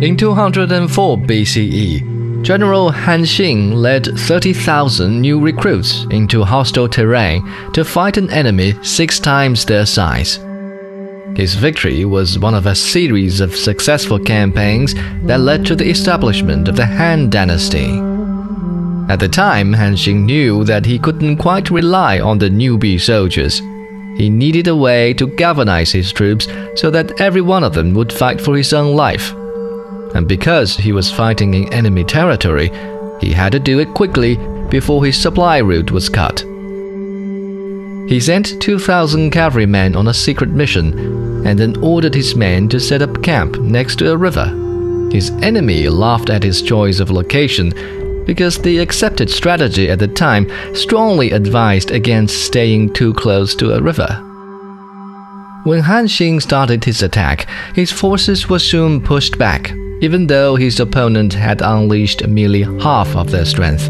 In 204 BCE, General Han Xing led 30,000 new recruits into hostile terrain to fight an enemy 6 times their size. His victory was one of a series of successful campaigns that led to the establishment of the Han Dynasty. At the time, Han Xing knew that he couldn't quite rely on the newbie soldiers. He needed a way to galvanize his troops so that every one of them would fight for his own life. And because he was fighting in enemy territory, he had to do it quickly before his supply route was cut. He sent 2,000 cavalrymen on a secret mission and then ordered his men to set up camp next to a river. His enemy laughed at his choice of location because the accepted strategy at the time strongly advised against staying too close to a river. When Han Xing started his attack, his forces were soon pushed back, even though his opponent had unleashed merely half of their strength.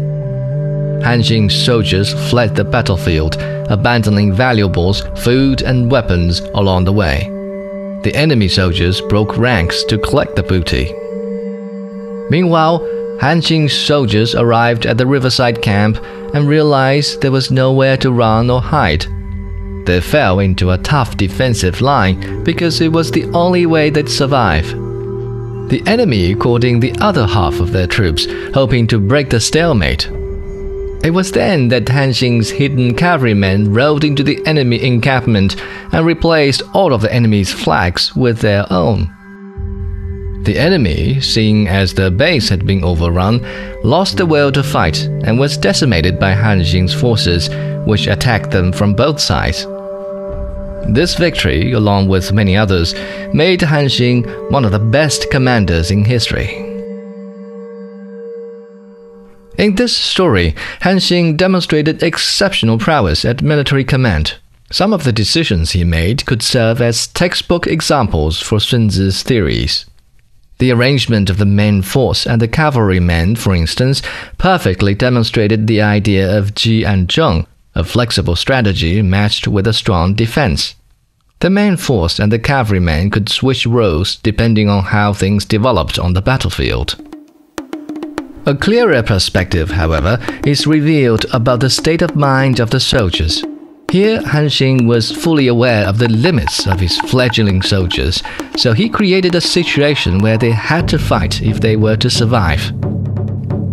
Han Xing's soldiers fled the battlefield, abandoning valuables, food, and weapons along the way. The enemy soldiers broke ranks to collect the booty. Meanwhile, Han Xing's soldiers arrived at the riverside camp and realized there was nowhere to run or hide. They fell into a tough defensive line because it was the only way they'd survive. The enemy called in the other half of their troops, hoping to break the stalemate. It was then that Han Xing's hidden cavalrymen rode into the enemy encampment and replaced all of the enemy's flags with their own. The enemy, seeing as their base had been overrun, lost the will to fight and was decimated by Han Xing's forces, which attacked them from both sides. This victory, along with many others, made Han Xing one of the best commanders in history. In this story, Han Xing demonstrated exceptional prowess at military command. Some of the decisions he made could serve as textbook examples for Sun Tzu's theories. The arrangement of the main force and the cavalrymen, for instance, perfectly demonstrated the idea of Ji and Zheng, a flexible strategy matched with a strong defense. The main force and the cavalrymen could switch roles depending on how things developed on the battlefield. A clearer perspective, however, is revealed about the state of mind of the soldiers. Here, Han Xing was fully aware of the limits of his fledgling soldiers, so he created a situation where they had to fight if they were to survive.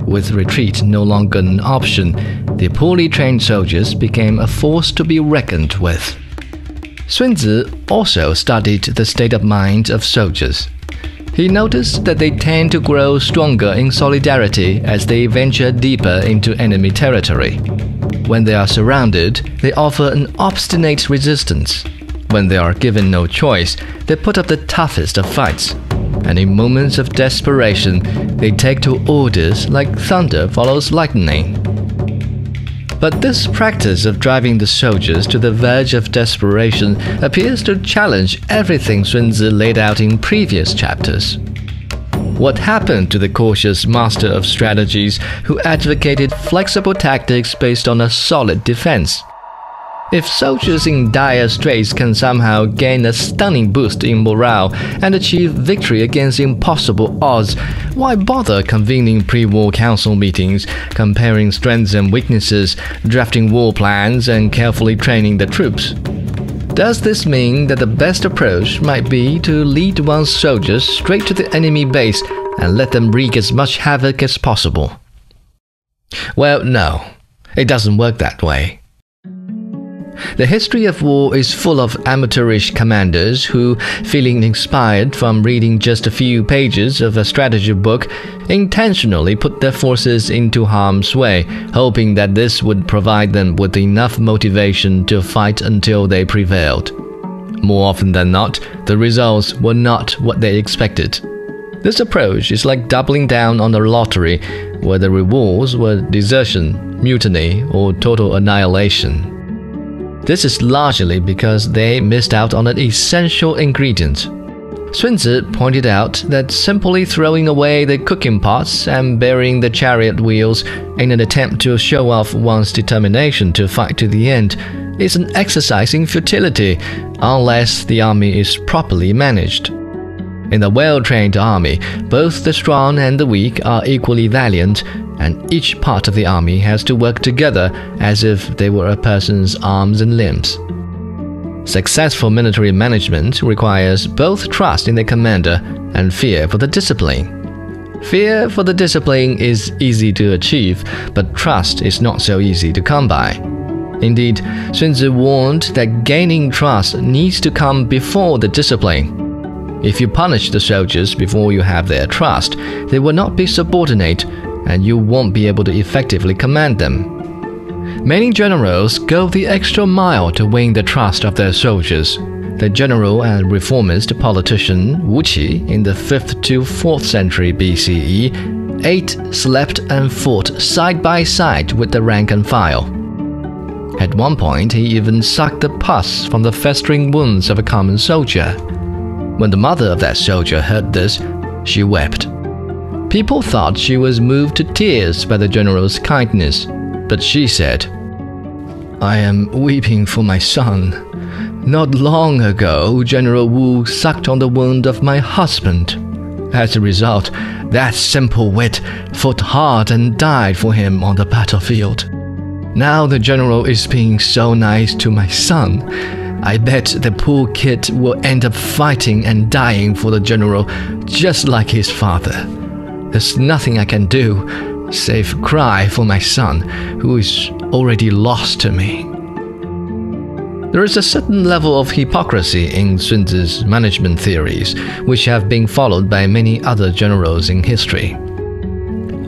With retreat no longer an option, the poorly trained soldiers became a force to be reckoned with. Sun Tzu also studied the state of mind of soldiers. He noticed that they tend to grow stronger in solidarity as they venture deeper into enemy territory. When they are surrounded, they offer an obstinate resistance. When they are given no choice, they put up the toughest of fights. And in moments of desperation, they take to orders like thunder follows lightning. But this practice of driving the soldiers to the verge of desperation appears to challenge everything Sun Tzu laid out in previous chapters. What happened to the cautious master of strategies who advocated flexible tactics based on a solid defense? If soldiers in dire straits can somehow gain a stunning boost in morale and achieve victory against impossible odds, why bother convening pre-war council meetings, comparing strengths and weaknesses, drafting war plans, and carefully training the troops? Does this mean that the best approach might be to lead one's soldiers straight to the enemy base and let them wreak as much havoc as possible? Well, no, it doesn't work that way. The history of war is full of amateurish commanders who, feeling inspired from reading just a few pages of a strategy book, intentionally put their forces into harm's way, hoping that this would provide them with enough motivation to fight until they prevailed. More often than not, the results were not what they expected. This approach is like doubling down on a lottery, where the rewards were desertion, mutiny, or total annihilation. This is largely because they missed out on an essential ingredient. Sun Tzu pointed out that simply throwing away the cooking pots and burying the chariot wheels in an attempt to show off one's determination to fight to the end is an exercise in futility unless the army is properly managed. In a well-trained army, both the strong and the weak are equally valiant, and each part of the army has to work together as if they were a person's arms and limbs. Successful military management requires both trust in the commander and fear for the discipline. Fear for the discipline is easy to achieve, but trust is not so easy to come by. Indeed, Sun Tzu warned that gaining trust needs to come before the discipline. If you punish the soldiers before you have their trust, they will not be subordinate, and you won't be able to effectively command them. Many generals go the extra mile to win the trust of their soldiers. The general and reformist politician Wu Qi in the 5th to 4th century BCE ate, slept, and fought side by side with the rank and file. At one point, he even sucked the pus from the festering wounds of a common soldier. When the mother of that soldier heard this, she wept. People thought she was moved to tears by the general's kindness, but she said, "I am weeping for my son. Not long ago, General Wu sucked on the wound of my husband. As a result, that simple wit fought hard and died for him on the battlefield. Now the general is being so nice to my son. I bet the poor kid will end up fighting and dying for the general just like his father. There's nothing I can do save cry for my son, who is already lost to me." There is a certain level of hypocrisy in Sun Tzu's management theories, which have been followed by many other generals in history.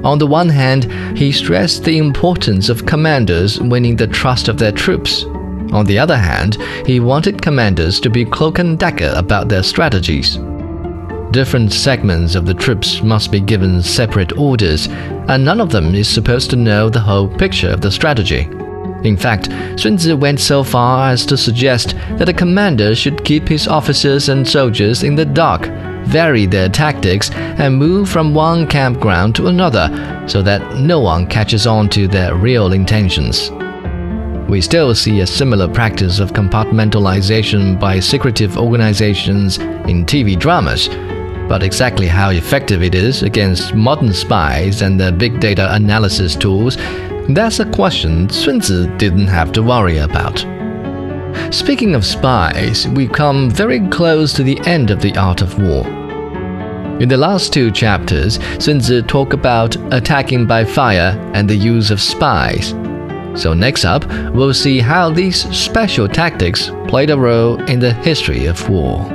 On the one hand, he stressed the importance of commanders winning the trust of their troops. On the other hand, he wanted commanders to be cloak and dagger about their strategies. Different segments of the troops must be given separate orders, and none of them is supposed to know the whole picture of the strategy. In fact, Sun Tzu went so far as to suggest that a commander should keep his officers and soldiers in the dark, vary their tactics, and move from one campground to another so that no one catches on to their real intentions. We still see a similar practice of compartmentalization by secretive organizations in TV dramas, but exactly how effective it is against modern spies and their big data analysis tools, that's a question Sun Tzu didn't have to worry about. Speaking of spies, we come very close to the end of the art of war. In the last 2 chapters, Sun Tzu talked about attacking by fire and the use of spies. So next up, we'll see how these special tactics played a role in the history of war.